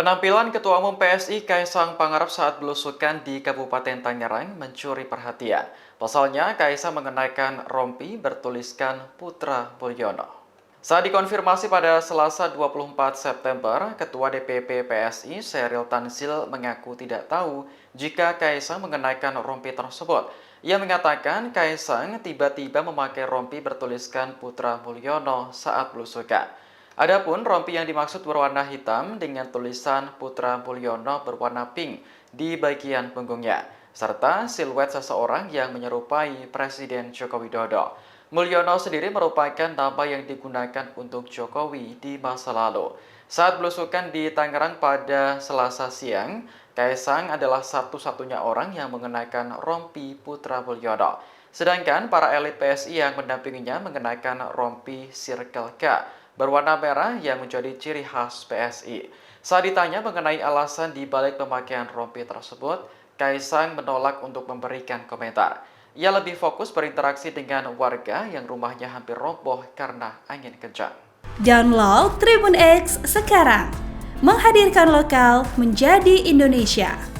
Penampilan Ketua Umum PSI Kaisang Pangarep saat belusukan di Kabupaten Tangerang mencuri perhatian. Pasalnya, Kaisang mengenakan rompi bertuliskan Putra Mulyono. Saat dikonfirmasi pada Selasa 24 September, Ketua DPP PSI Sheryl Tanzil mengaku tidak tahu jika Kaisang mengenakan rompi tersebut. Ia mengatakan Kaisang tiba-tiba memakai rompi bertuliskan Putra Mulyono saat belusukan. Adapun rompi yang dimaksud berwarna hitam dengan tulisan Putra Mulyono berwarna pink di bagian punggungnya, serta siluet seseorang yang menyerupai Presiden Joko Widodo. Mulyono sendiri merupakan nama yang digunakan untuk Jokowi di masa lalu. Saat belusukan di Tangerang pada Selasa siang, Kaisang adalah satu-satunya orang yang mengenakan rompi Putra Mulyono. Sedangkan para elit PSI yang mendampinginya mengenakan rompi Circle K berwarna merah yang menjadi ciri khas PSI. Saat ditanya mengenai alasan dibalik pemakaian rompi tersebut, Kaisang menolak untuk memberikan komentar. Ia lebih fokus berinteraksi dengan warga yang rumahnya hampir roboh karena angin kencang. Download Tribun X sekarang, menghadirkan lokal menjadi Indonesia.